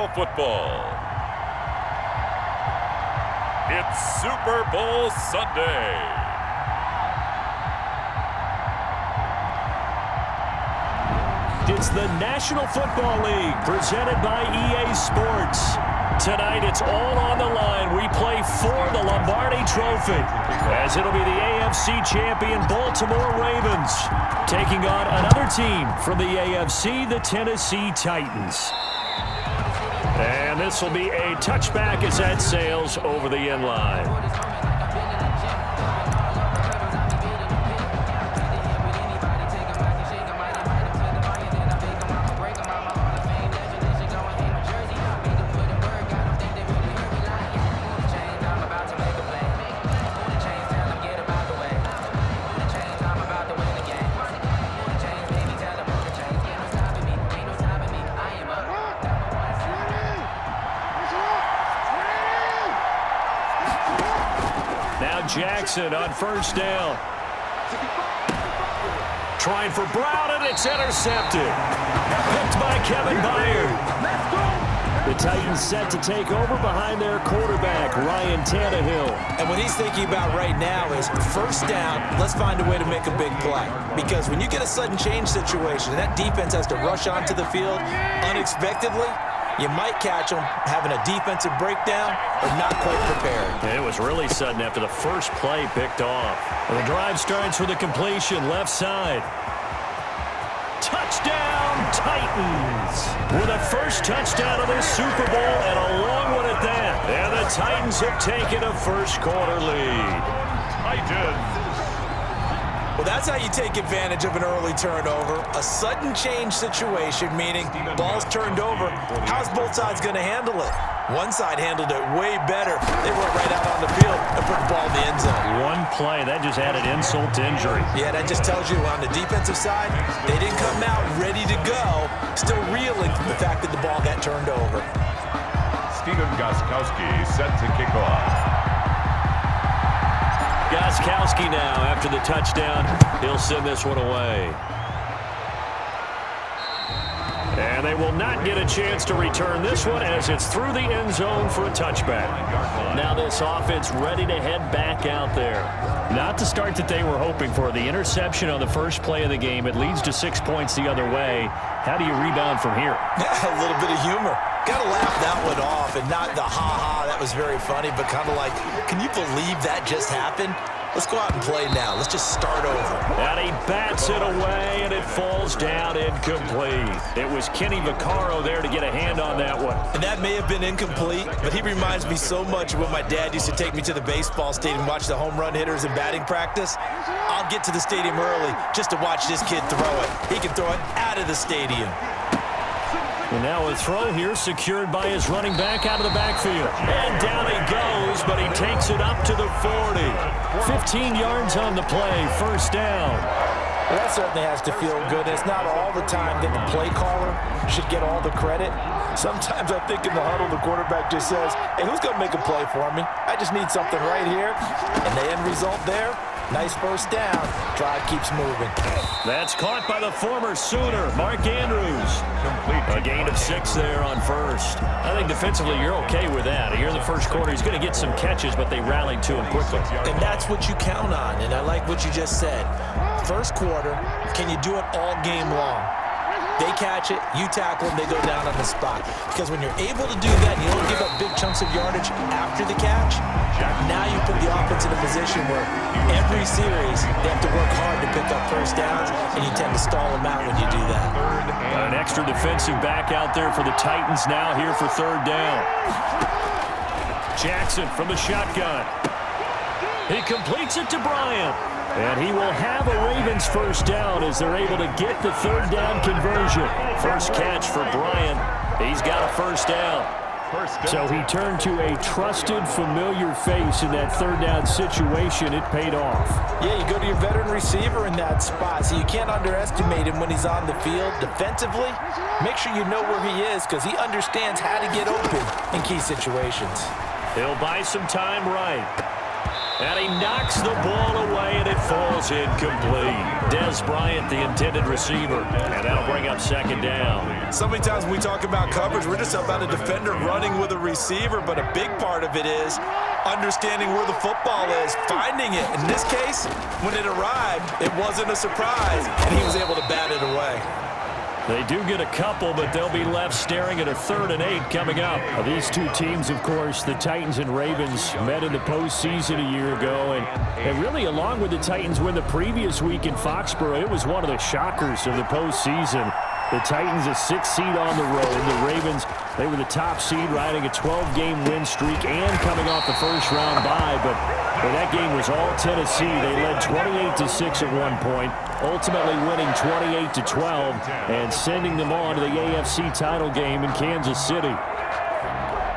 National Football. It's Super Bowl Sunday. It's the National Football League presented by EA Sports. Tonight it's all on the line. We play for the Lombardi Trophy, as it'll be the AFC champion Baltimore Ravens taking on another team from the AFC, the Tennessee Titans. And this will be a touchback as that sails over the end line. Jackson on first down. Trying for Brown, and it's intercepted. Picked by Kevin Byard. The Titans set to take over behind their quarterback, Ryan Tannehill. And what he's thinking about right now is first down, let's find a way to make a big play. Because when you get a sudden change situation, and that defense has to rush onto the field unexpectedly, you might catch them having a defensive breakdown or not quite prepared. It was really sudden after the first play picked off. And the drive starts with a completion left side. Touchdown, Titans! With a first touchdown of this Super Bowl and a long one at that. And the Titans have taken a first quarter lead. Titans. Well, that's how you take advantage of an early turnover. A sudden change situation, meaning ball's turned over. How's both sides going to handle it? One side handled it way better. They went right out on the field and put the ball in the end zone. One play, that just added insult to injury. Yeah, that just tells you on the defensive side, they didn't come out ready to go, still reeling from the fact that the ball got turned over. Steven Gostkowski set to kick off. Gostkowski now after the touchdown. He'll send this one away. And they will not get a chance to return this one as it's through the end zone for a touchback. Now this offense ready to head back out there. Not the start that they were hoping for. The interception on the first play of the game. It leads to 6 points the other way. How do you rebound from here? A little bit of humor. Got to laugh that one off and not the ha-ha. That was very funny, but kind of like, can you believe that just happened? Let's go out and play now. Let's just start over. And he bats it away, and it falls down incomplete. It was Kenny Vaccaro there to get a hand on that one. And that may have been incomplete, but he reminds me so much of when my dad used to take me to the baseball stadium and watch the home run hitters in batting practice. I'll get to the stadium early just to watch this kid throw it. He can throw it out of the stadium. And now a throw here secured by his running back out of the backfield. And down he goes, but he takes it up to the 40. 15 yards on the play, first down. Well, that certainly has to feel good. It's not all the time that the play caller should get all the credit. Sometimes I think in the huddle, the quarterback just says, hey, who's going to make a play for me? I just need something right here. And the end result there, nice first down. Drive keeps moving. That's caught by the former Sooner, Mark Andrews. A gain of 6 there on first. I think defensively you're okay with that. Here in the first quarter, he's going to get some catches, but they rallied to him quickly. And that's what you count on, and I like what you just said. First quarter, can you do it all game long? They catch it, you tackle them, they go down on the spot. Because when you're able to do that, and you don't give up big chunks of yardage after the catch, now you put the offense in a position where every series they have to work hard to pick up first downs, and you tend to stall them out when you do that. An extra defensive back out there for the Titans now here for third down. Jackson from the shotgun. He completes it to Bryant. And he will have a Ravens first down as they're able to get the third down conversion. First catch for Bryant. He's got a first down. So he turned to a trusted, familiar face in that third down situation. It paid off. Yeah, you go to your veteran receiver in that spot, so you can't underestimate him when he's on the field. Defensively, make sure you know where he is because he understands how to get open in key situations. He'll buy some time right. And he knocks the ball away, and it falls incomplete. Des Bryant, the intended receiver, and that'll bring up second down. So many times when we talk about coverage, we're just about a defender running with a receiver, but a big part of it is understanding where the football is, finding it. In this case, when it arrived, it wasn't a surprise, and he was able to bat it away. They do get a couple, but they'll be left staring at a 3rd and 8 coming up. These two teams, of course, the Titans and Ravens, met in the postseason a year ago. And really, along with the Titans win the previous week in Foxborough, it was one of the shockers of the postseason. The Titans a 6th seed on the road. The Ravens, they were the top seed, riding a 12-game win streak and coming off the first-round bye. But that game was all Tennessee. They led 28-6 at one point, ultimately winning 28-12 and sending them on to the AFC title game in Kansas City.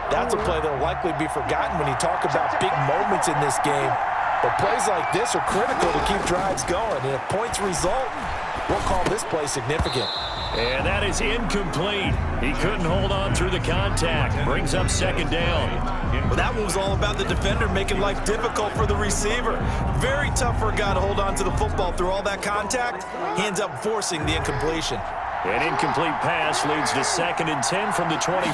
That's a play that will likely be forgotten when you talk about big moments in this game. But plays like this are critical to keep drives going. And if points result, we'll call this play significant. And that is incomplete. He couldn't hold on through the contact. Brings up second down. Well, that one was all about the defender making life difficult for the receiver. Very tough for a guy to hold on to the football through all that contact. He ends up forcing the incompletion. An incomplete pass leads to 2nd and 10 from the 25.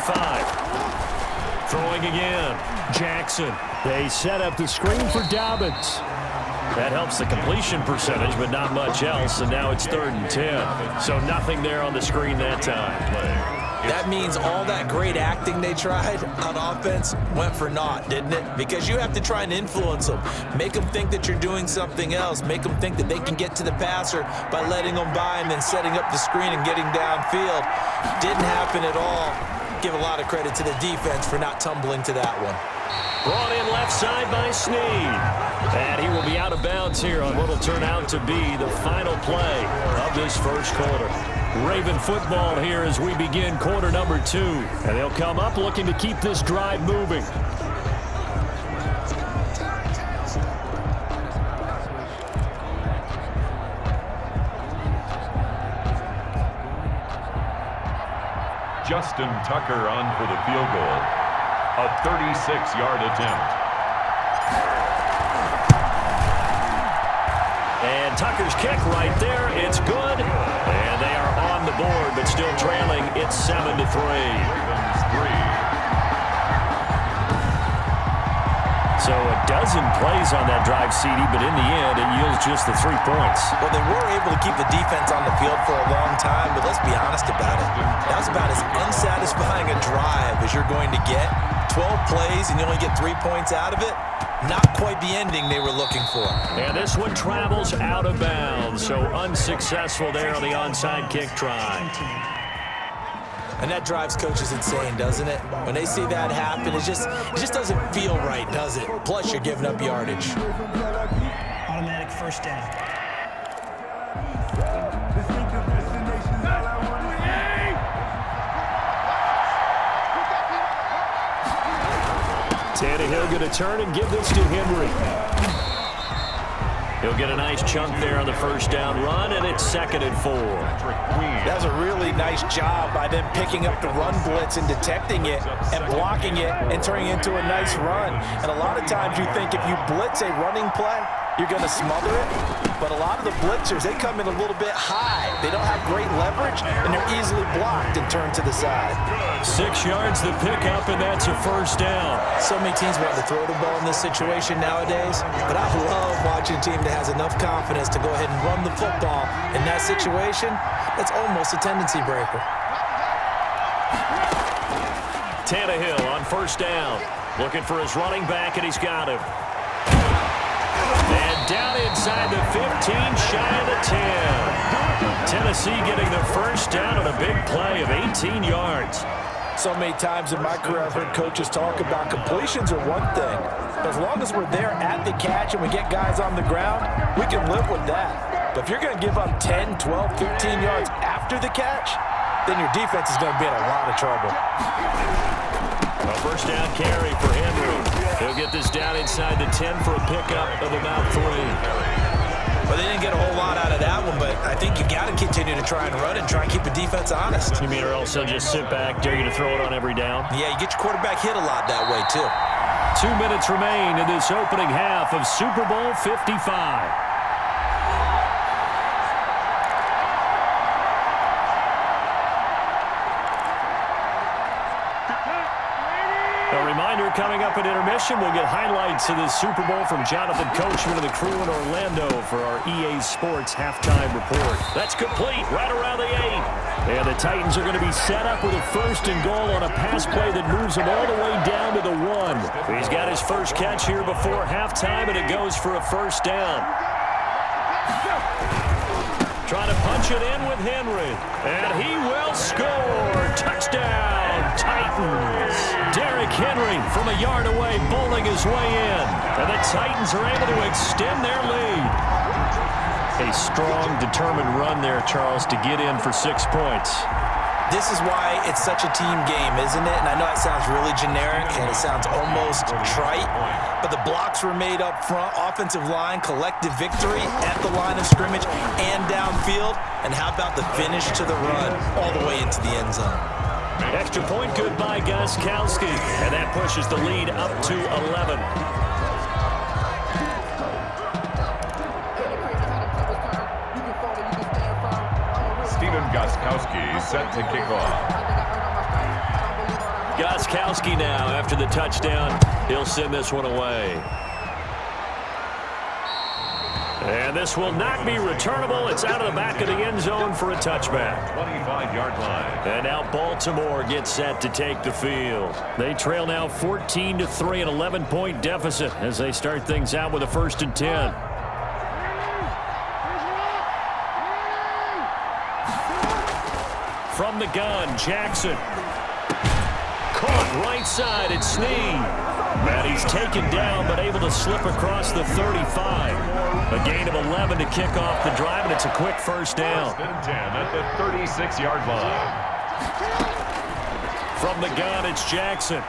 Throwing again. Jackson. They set up the screen for Dobbins. That helps the completion percentage, but not much else, and now it's 3rd and 10. So nothing there on the screen that time. That means all that great acting they tried on offense went for naught, didn't it? Because you have to try and influence them. Make them think that you're doing something else. Make them think that they can get to the passer by letting them by and then setting up the screen and getting downfield. Didn't happen at all. Give a lot of credit to the defense for not tumbling to that one. Brought in left side by Snead. And he will be out of bounds here on what will turn out to be the final play of this first quarter. Raven football here as we begin quarter number 2. And they'll come up looking to keep this drive moving. Justin Tucker on for the field goal. A 36-yard attempt. And Tucker's kick right there. It's good. And they are on the board, but still trailing. It's 7-3. Ravens 3. So a dozen plays on that drive, CD, but in the end, it yields just the 3 points. Well, they were able to keep the defense on the field for a long time, but let's be honest about it. That was about as unsatisfying a drive as you're going to get. 12 plays and you only get 3 points out of it. Not quite the ending they were looking for. And this one travels out of bounds, so unsuccessful there on the onside kick try. And that drives coaches insane, doesn't it? When they see that happen, it just doesn't feel right, does it? Plus, you're giving up yardage. Automatic first down. Tannehill going to turn and give this to Henry. He'll get a nice chunk there on the first down run, and it's 2nd and 4. That was a really nice job by them picking up the run blitz and detecting it and blocking it and turning it into a nice run. And a lot of times you think if you blitz a running play, you're going to smother it. But a lot of the blitzers, they come in a little bit high. They don't have great leverage, and they're easily blocked and turned to the side. 6 yards the pickup, and that's a first down. So many teams want to throw the ball in this situation nowadays, but I love watching a team that has enough confidence to go ahead and run the football. In that situation, that's almost a tendency breaker. Tannehill on first down. Looking for his running back, and he's got him. And down inside the 15, shy of the 10. Tennessee getting the first down on a big play of 18 yards. So many times in my career I've heard coaches talk about completions are one thing, but as long as we're there at the catch and we get guys on the ground, we can live with that. But if you're going to give up 10, 12, 15 yards after the catch, then your defense is going to be in a lot of trouble. A first down carry for Henry. He'll get this down inside the 10 for a pickup of about 3. Well, they didn't get a whole lot out of that one, but I think you got to continue to try and run and try and keep the defense honest. You mean or else they'll just sit back, dare you to throw it on every down? Yeah, you get your quarterback hit a lot that way, too. 2 minutes remain in this opening half of Super Bowl 55. A reminder, coming up at intermission, we'll get highlights of this Super Bowl from Jonathan Coachman and the crew in Orlando for our EA Sports halftime report. That's complete, right around the 8. And the Titans are going to be set up with a 1st and goal on a pass play that moves him all the way down to the 1. He's got his first catch here before halftime, and it goes for a 1st down. Trying to punch it in with Henry. And he will score. Touchdown, Titans. Derrick Henry from a yard away, bowling his way in. And the Titans are able to extend their lead. A strong, determined run there, Charles, to get in for 6 points. This is why it's such a team game, isn't it? And I know it sounds really generic and it sounds almost trite, but the blocks were made up front, offensive line, collective victory at the line of scrimmage and downfield. And how about the finish to the run all the way into the end zone? Extra point good by Gostkowski, and that pushes the lead up to 11. Gostkowski set to kick off. Gostkowski now after the touchdown. He'll send this one away. And this will not be returnable. It's out of the back of the end zone for a touchback. 25-yard line. And now Baltimore gets set to take the field. They trail now 14-3, an 11-point deficit as they start things out with a 1st and 10. From the gun, Jackson. Caught right side at Snead. And he's taken down but able to slip across the 35. A gain of 11 to kick off the drive, and it's a quick 1st down. 1st and 10 at the 36-yard line. From the gun, it's Jackson.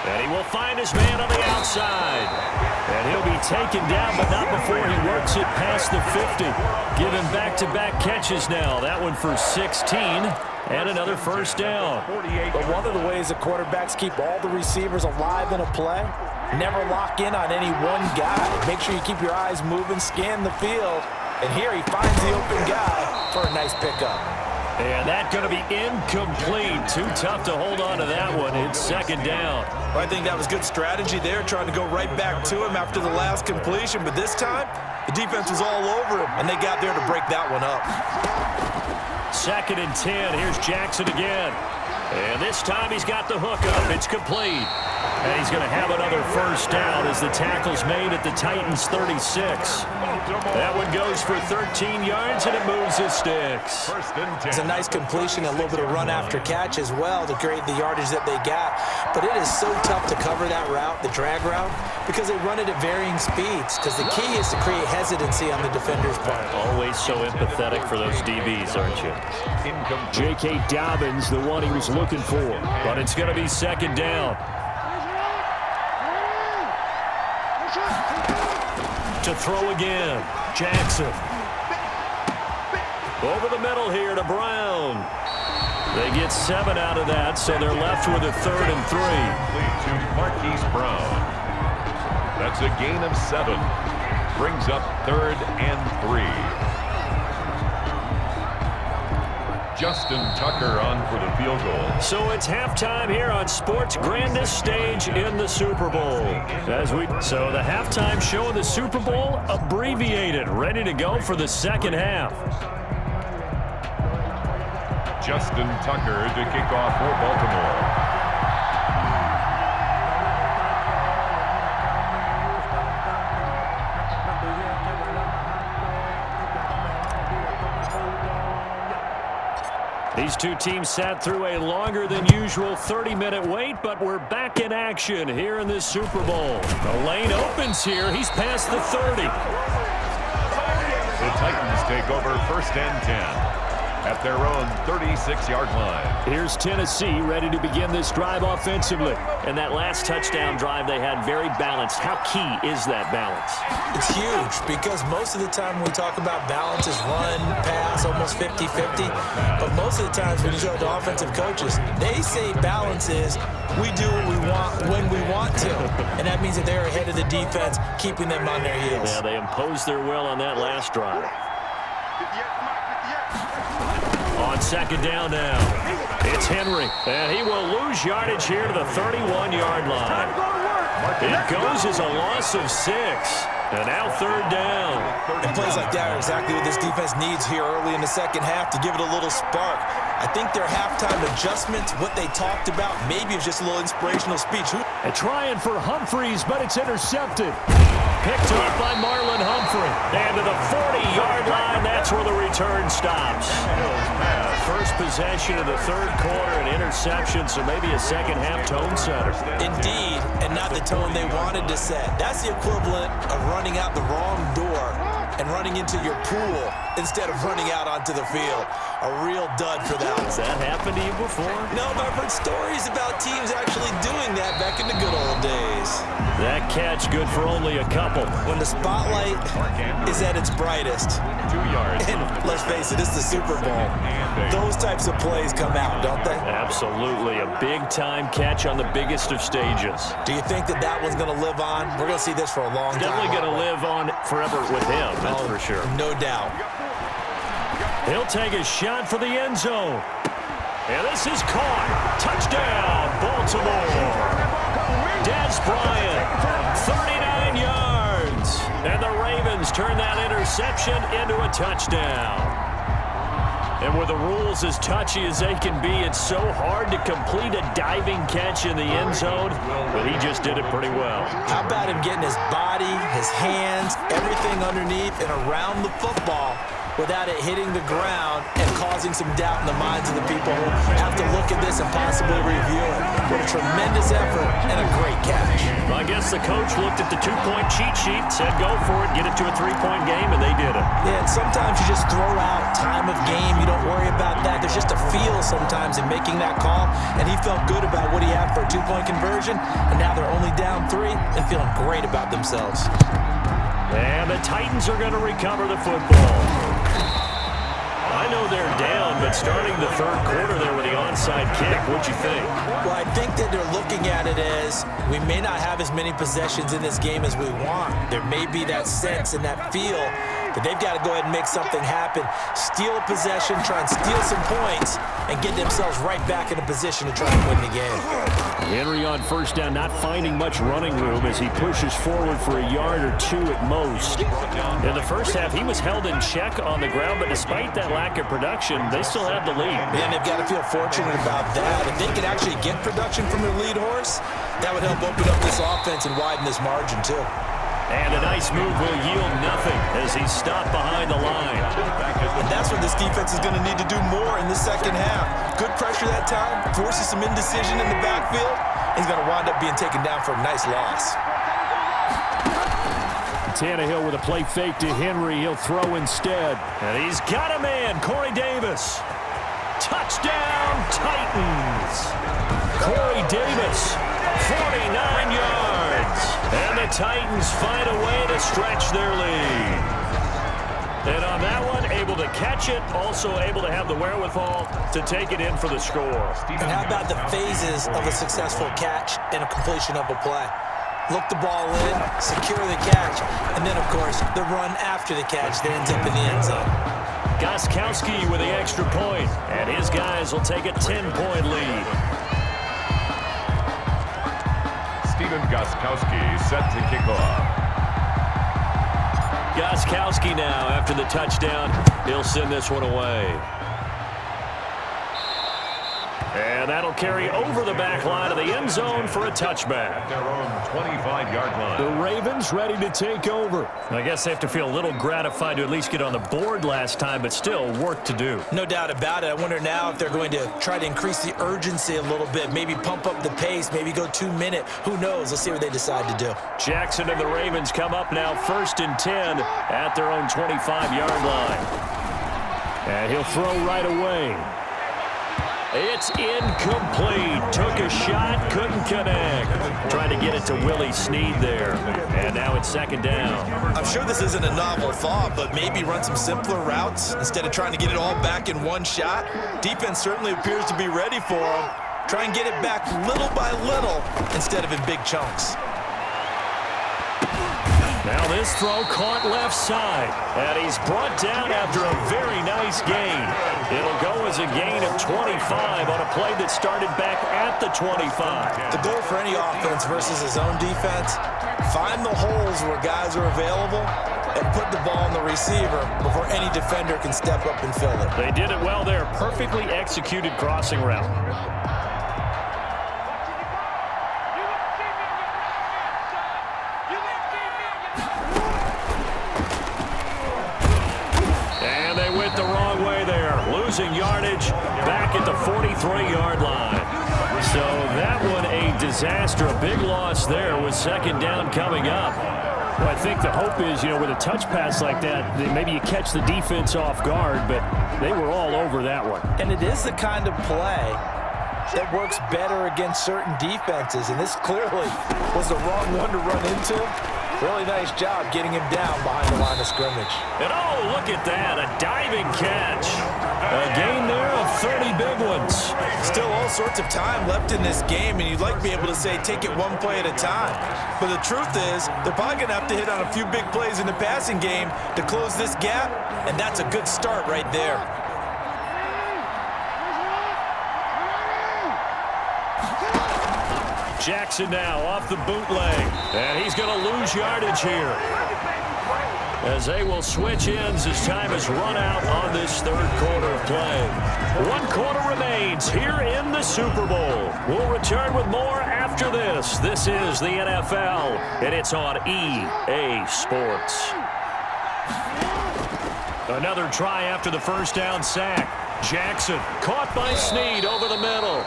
And he will find his man on the outside. And he'll be taken down, but not before he works it past the 50. Giving back-to-back catches now. That one for 16 and another 1st down. But one of the ways the quarterbacks keep all the receivers alive in a play, never lock in on any one guy. Make sure you keep your eyes moving, scan the field. And here he finds the open guy for a nice pickup. And that's going to be incomplete. Too tough to hold on to that one. It's 2nd down. Well, I think that was good strategy there, trying to go right back to him after the last completion. But this time, the defense was all over him, and they got there to break that one up. 2nd and 10. Here's Jackson again. And this time he's got the hook up. It's complete. And he's going to have another 1st down as the tackle's made at the Titans' 36. That one goes for 13 yards, and it moves his sticks. 1st and 10. It's a nice completion, a little bit of run after catch as well to create the yardage that they got. But it is so tough to cover that route, the drag route, because they run it at varying speeds. Because the key is to create hesitancy on the defender's part. Always so empathetic for those DBs, aren't you? J.K. Dobbins, the one he was looking for. But it's going to be 2nd down. To throw again, Jackson. Over the middle here to Brown. They get 7 out of that, so they're left with a 3rd and 3. To Marquise Brown. That's a gain of 7. Brings up 3rd and 3. Justin Tucker on for the field goal. So it's halftime here on sports' grandest stage in the Super Bowl. So the halftime show in the Super Bowl abbreviated, ready to go for the 2nd half. Justin Tucker to kick off for Baltimore. These two teams sat through a longer than usual 30-minute wait, but we're back in action here in this Super Bowl. The lane opens here. He's past the 30. The Titans take over 1st and 10. at their own 36-yard line. Here's Tennessee ready to begin this drive offensively. And that last touchdown drive they had very balanced. How key is that balance? It's huge because most of the time when we talk about balance is run, pass, almost 50-50. But most of the times when you show the offensive coaches, they say balance is we do what we want when we want to. And that means that they're ahead of the defense, keeping them on their heels. Yeah, they imposed their will on that last drive. On second down now, it's Henry, and he will lose yardage here to the 31-yard line. It goes as a loss of 6, and now third down. And plays like that are exactly what this defense needs here early in the second half to give it a little spark. I think their halftime adjustments, what they talked about, maybe it's just a little inspirational speech. And trying for Humphreys, but it's intercepted. Picked up by Marlon Humphrey. And to the 40-yard line, that's where the return stops. First possession of the third quarter, an interception, so maybe a second-half tone setter. Indeed, and not the tone they wanted to set. That's the equivalent of running out the wrong door and running into your pool instead of running out onto the field. A real dud for that. Has that happened to you before? No, but I've heard stories about teams actually doing that back in the good old days. That catch good for only a couple. When the spotlight is at its brightest, 2 yards. and let's face it, it's the Super Bowl, those types of plays come out, don't they? Absolutely. A big-time catch on the biggest of stages. Do you think that that one's going to live on? We're going to see this for a long time. Definitely going to live on forever with him, that's for sure. No doubt. He'll take a shot for the end zone. And this is caught. Touchdown, Baltimore. Dez Bryant, 39 yards. And the Ravens turn that interception into a touchdown. And with the rules as touchy as they can be, it's so hard to complete a diving catch in the end zone, but he just did it pretty well. How about him getting his body, his hands, everything underneath and around the football without it hitting the ground and causing some doubt in the minds of the people who have to look at this and possibly review it. What a tremendous effort and a great catch. Well, I guess the coach looked at the two-point cheat sheet, said go for it, get it to a three-point game, and they did it. Yeah, and sometimes you just throw out time of game. You don't worry about that. There's just a feel sometimes in making that call, and he felt good about what he had for a two-point conversion, and now they're only down 3 and feeling great about themselves. And the Titans are going to recover the football. I know they're down, but starting the third quarter there with the onside kick, what'd you think? Well, I think that they're looking at it as we may not have as many possessions in this game as we want. There may be that sense and that feel that they've got to go ahead and make something happen, steal a possession, try and steal some points, and get themselves right back in a position to try and win the game. Henry on first down, not finding much running room as he pushes forward for a yard or 2 at most. In the first half, he was held in check on the ground, but despite that lack of production, they still have the lead. And they've got to feel fortunate about that. If they could actually get production from their lead horse, that would help open up this offense and widen this margin too. And a nice move will yield nothing as he's stopped behind the line. And that's what this defense is going to need to do more in the second half. Good pressure that time, forces some indecision in the backfield. He's going to wind up being taken down for a nice loss. Tannehill with a play fake to Henry. He'll throw instead. And he's got a man, Corey Davis. Touchdown, Titans. Corey Davis, 49 yards. And the Titans find a way to stretch their lead. And on that one, able to catch it, also able to have the wherewithal to take it in for the score. And how about the phases of a successful catch and a completion of a play? Look the ball in, secure the catch, and then, of course, the run after the catch that ends up in the end zone. Gostkowski with the extra point, and his guys will take a 10-point lead. Stephen Gostkowski set to kick off. Gostkowski now, after the touchdown, he'll send this one away. And that'll carry over the back line of the end zone for a touchback. Their own 25-yard line. The Ravens ready to take over. I guess they have to feel a little gratified to at least get on the board last time, but still work to do. No doubt about it. I wonder now if they're going to try to increase the urgency a little bit, maybe pump up the pace, maybe go 2-minute. Who knows? Let's see what they decide to do. Jackson and the Ravens come up now 1st and 10 at their own 25-yard line. And he'll throw right away. It's incomplete. Took a shot, couldn't connect. Trying to get it to Willie Snead there. And now it's second down. I'm sure this isn't a novel thought, but maybe run some simpler routes instead of trying to get it all back in one shot. Defense certainly appears to be ready for him. Try and get it back little by little instead of in big chunks. Now this throw caught left side, and he's brought down after a very nice gain. It'll go as a gain of 25 on a play that started back at the 25. The goal for any offense versus his own defense, find the holes where guys are available and put the ball on the receiver before any defender can step up and fill it. They did it well there. Perfectly executed crossing route. The wrong way there, losing yardage back at the 43-yard line. So that one a disaster, a big loss there with second down coming up. Well, I think the hope is, with a touch pass like that, maybe you catch the defense off guard, but they were all over that one. And it is the kind of play that works better against certain defenses, and this clearly was the wrong one to run into. Really nice job getting him down behind the line of scrimmage. And oh, look at that, a diving catch. A gain there of 30 big ones. Still all sorts of time left in this game, and you'd like to be able to say take it one play at a time. But the truth is, they're probably going to have to hit on a few big plays in the passing game to close this gap, and that's a good start right there. Jackson now off the bootleg, and he's going to lose yardage here as they will switch ends as time has run out on this third quarter of play. 1 quarter remains here in the Super Bowl. We'll return with more after this. This is the NFL, and it's on EA Sports. Another try after the first down sack. Jackson caught by Snead over the middle.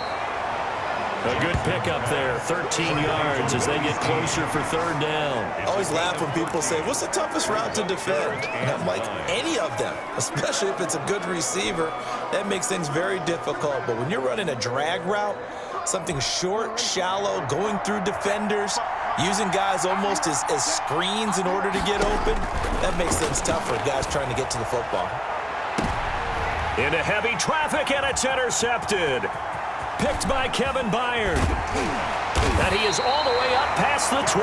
A good pickup there, 13 yards as they get closer for third down. I always laugh when people say, what's the toughest route to defend? And I'm like, any of them, especially if it's a good receiver. That makes things very difficult. But when you're running a drag route, something short, shallow, going through defenders, using guys almost as screens in order to get open, that makes things tough for guys trying to get to the football. Into heavy traffic, and it's intercepted. Picked by Kevin Byard. And he is all the way up past the 25.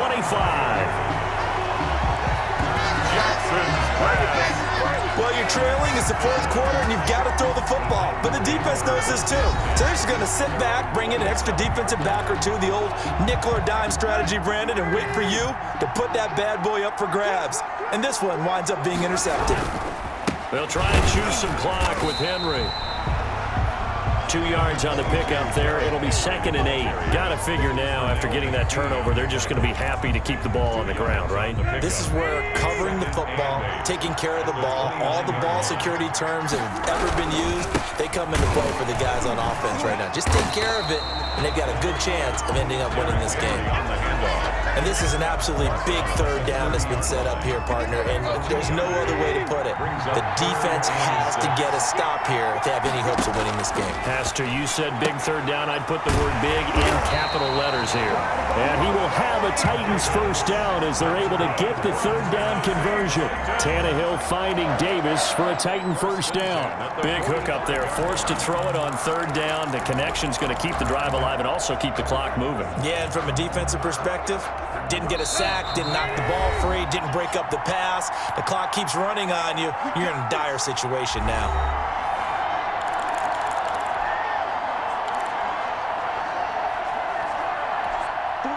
Well, you're trailing. It's the fourth quarter, and you've got to throw the football. But the defense knows this, too. So they're just going to sit back, bring in an extra defensive back or two, the old nickel or dime strategy, Brandon, and wait for you to put that bad boy up for grabs. And this one winds up being intercepted. They'll try and choose some clock with Henry. 2 yards on the pickup there. It'll be 2nd and 8. Got to figure now, after getting that turnover, they're just going to be happy to keep the ball on the ground, right? This is where covering the football, taking care of the ball, all the ball security terms that have ever been used, they come into play for the guys on offense right now. Just take care of it, and they've got a good chance of ending up winning this game. And this is an absolutely big third down that's been set up here, partner, and there's no other way to put it. The defense has to get a stop here if they have any hopes of winning this game. Pastor, you said big third down. I'd put the word big in capital letters here. And he will have a Titans first down as they're able to get the third down conversion. Tannehill finding Davis for a Titan first down. Big hook up there, forced to throw it on third down. The connection's going to keep the drive alive and also keep the clock moving. Yeah, and from a defensive perspective, didn't get a sack, didn't knock the ball free, didn't break up the pass. The clock keeps running on you. You're in a dire situation now.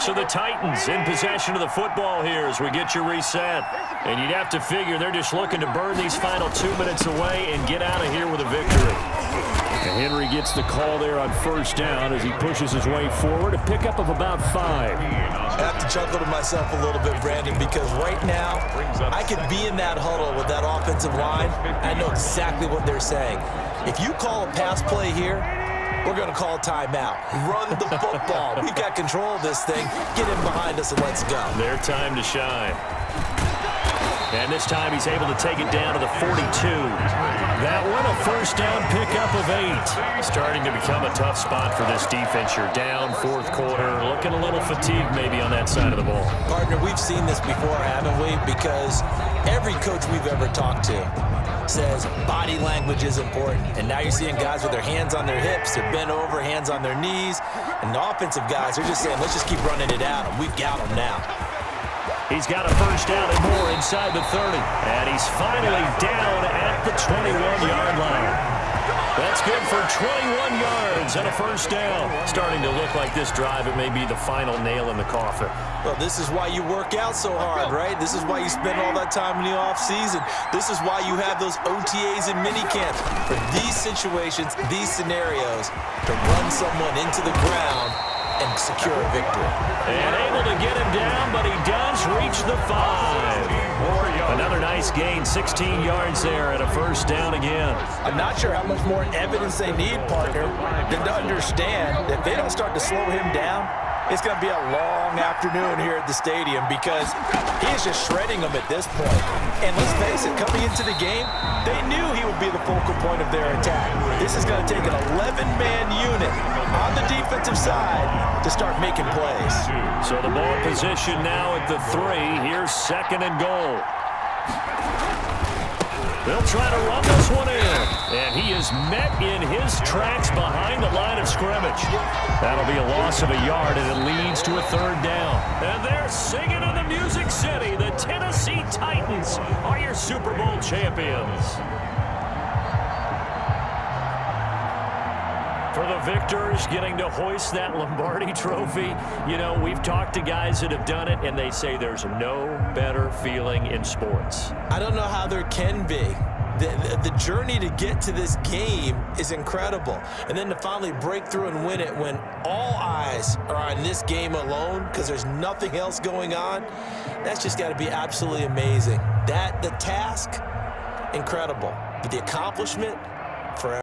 So the Titans in possession of the football here as we get you reset. And you'd have to figure they're just looking to burn these final 2 minutes away and get out of here with a victory. And Henry gets the call there on first down as he pushes his way forward, a pickup of about 5. I have to chuckle to myself a little bit, Brandon, because right now I could be in that huddle with that offensive line. I know exactly what they're saying. If you call a pass play here, we're going to call timeout. Run the football. We've got control of this thing. Get in behind us and let's go. Their time to shine. And this time he's able to take it down to the 42. That one a first down pickup of 8. Starting to become a tough spot for this defense. You're down fourth quarter, looking a little fatigued maybe on that side of the ball. Partner, we've seen this before, haven't we? Because every coach we've ever talked to says body language is important. And now you're seeing guys with their hands on their hips, they're bent over, hands on their knees. And the offensive guys are just saying, let's just keep running it at them. We've got them now. He's got a first down and more inside the 30. And he's finally down at the 21-yard line. That's good for 21 yards and a first down. Starting to look like this drive, it may be the final nail in the coffin. Well, this is why you work out so hard, right? This is why you spend all that time in the offseason. This is why you have those OTAs and minicamps. For these situations, these scenarios, to run someone into the ground and secure a victory. And able to get him down, but he does reach the 5. Another nice gain, 16 yards there and a first down again. I'm not sure how much more evidence they need, partner, than to understand that if they don't start to slow him down, it's going to be a long afternoon here at the stadium because he is just shredding them at this point. And let's face it, coming into the game, they knew he would be the focal point of their attack. This is going to take an 11-man unit on the defensive side to start making plays. So the ball position now at the 3. Here's second and goal. They'll try to run this one in. And he is met in his tracks behind the line of scrimmage. That'll be a loss of a yard, and it leads to a third down. And they're singing in the Music City. The Tennessee Titans are your Super Bowl champions. For the victors getting to hoist that Lombardi trophy, you know, we've talked to guys that have done it, and they say there's no better feeling in sports. I don't know how there can be. The journey to get to this game is incredible. And then to finally break through and win it when all eyes are on this game alone because there's nothing else going on, that's just got to be absolutely amazing. The task, incredible. But the accomplishment, forever.